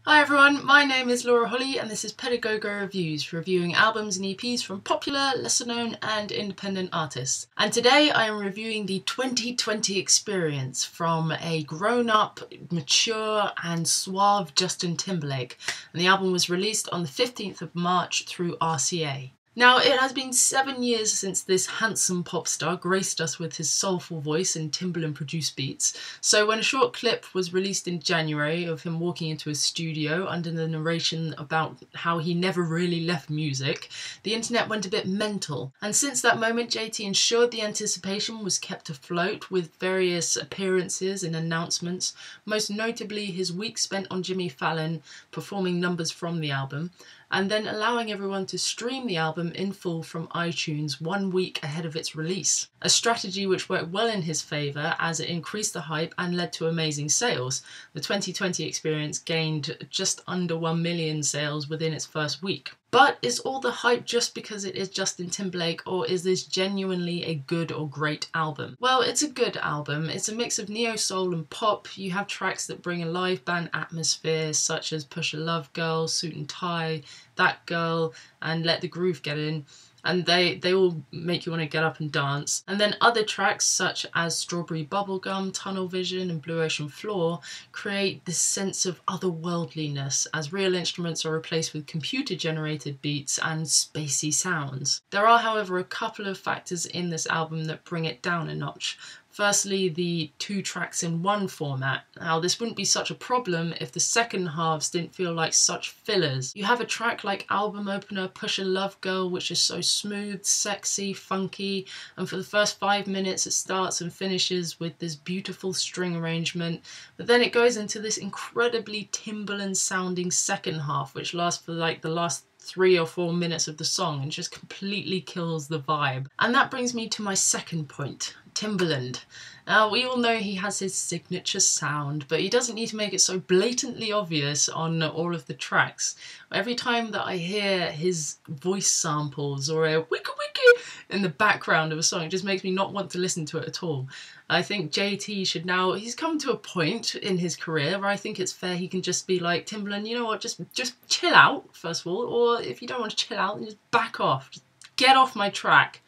Hi everyone, my name is Laura Holly and this is Pedagogo Reviews, reviewing albums and EPs from popular, lesser known and independent artists. And today I am reviewing the 2020 experience from a grown-up, mature and suave Justin Timberlake. And the album was released on the 15th of March through RCA. Now, it has been 7 years since this handsome pop star graced us with his soulful voice and Timberland-produced beats, so when a short clip was released in January of him walking into his studio under the narration about how he never really left music, the internet went a bit mental. And since that moment, JT ensured the anticipation was kept afloat with various appearances and announcements, most notably his week spent on Jimmy Fallon performing numbers from the album, and then allowing everyone to stream the album in full from iTunes 1 week ahead of its release. A strategy which worked well in his favour as it increased the hype and led to amazing sales. The 2020 experience gained just under 1 million sales within its first week. But is all the hype just because it is Justin Timberlake, or is this genuinely a good or great album? Well, it's a good album. It's a mix of neo-soul and pop. You have tracks that bring a live band atmosphere such as Push a Love Girl, Suit and Tie, That Girl and Let the Groove Get In. And they all make you want to get up and dance. And then other tracks such as Strawberry Bubblegum, Tunnel Vision and Blue Ocean Floor create this sense of otherworldliness as real instruments are replaced with computer-generated beats and spacey sounds. There are, however, a couple of factors in this album that bring it down a notch. Firstly, the 2 tracks in 1 format. Now, this wouldn't be such a problem if the second halves didn't feel like such fillers. You have a track like album opener Push a Love Girl, which is so smooth, sexy, funky, and for the first 5 minutes it starts and finishes with this beautiful string arrangement, but then it goes into this incredibly Timberland sounding second half, which lasts for like the last 3 or 4 minutes of the song and just completely kills the vibe. And that brings me to my second point. Timberland. Now, we all know he has his signature sound, but he doesn't need to make it so blatantly obvious on all of the tracks. Every time that I hear his voice samples or a wicka wicka in the background of a song, it just makes me not want to listen to it at all. I think JT should now, he's come to a point in his career where I think it's fair he can just be like, Timberland, you know what, just chill out, first of all, or if you don't want to chill out, then just back off, just get off my track.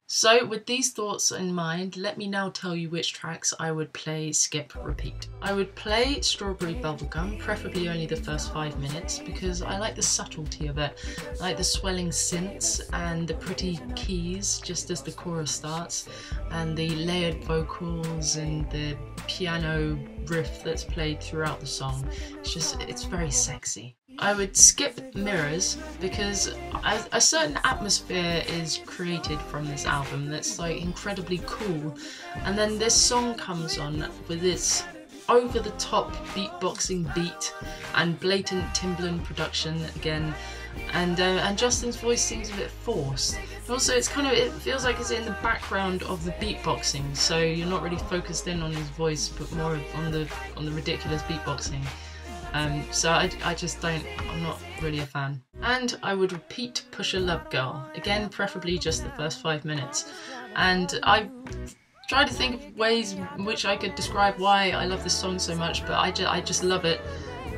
So with these thoughts in mind, let me now tell you which tracks I would play, skip, repeat. I would play Strawberry Bubblegum, preferably only the first 5 minutes, because I like the subtlety of it. I like the swelling synths and the pretty keys just as the chorus starts, and the layered vocals and the piano riff that's played throughout the song. It's very sexy. I would skip Mirrors because a certain atmosphere is created from this album that's like incredibly cool, and then this song comes on with its over-the-top beatboxing beat and blatant Timberland production again, and Justin's voice seems a bit forced. Also, it feels like it's in the background of the beatboxing, so you're not really focused in on his voice, but more on the ridiculous beatboxing. So I'm not really a fan. And I would repeat Push a Love Girl, again preferably just the first 5 minutes. And I tried to think of ways in which I could describe why I love this song so much, but I just love it.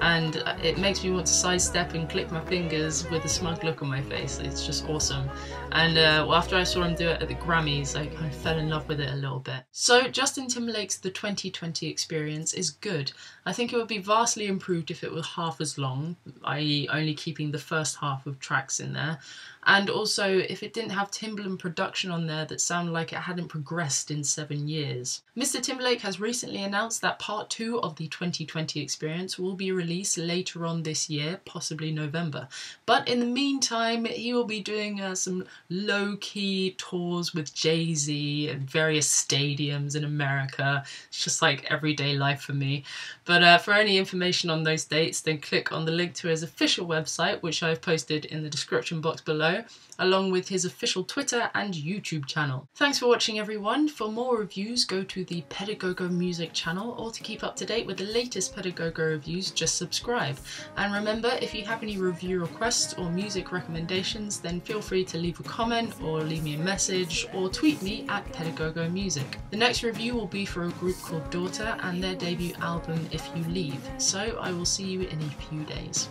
And it makes me want to sidestep and click my fingers with a smug look on my face. It's just awesome. And after I saw him do it at the Grammys, I kind of fell in love with it a little bit. So Justin Timberlake's The 2020 Experience is good. I think it would be vastly improved if it were half as long, i.e. only keeping the first half of tracks in there. And also if it didn't have Timberland production on there that sounded like it hadn't progressed in 7 years. Mr. Timberlake has recently announced that part 2 of the 2020 Experience will be released later on this year, possibly November. But in the meantime, he will be doing some low-key tours with Jay-Z and various stadiums in America. It's just like everyday life for me. But for any information on those dates, then click on the link to his official website, which I've posted in the description box below, along with his official Twitter and YouTube channel. Thanks for watching everyone. For more reviews, go to the Pedagogo Music channel, or to keep up to date with the latest Pedagogo reviews, just subscribe. And remember, if you have any review requests or music recommendations, then feel free to leave a comment or leave me a message or tweet me at Pedagogo Music. The next review will be for a group called Daughter and their debut album If if you leave. So I will see you in a few days.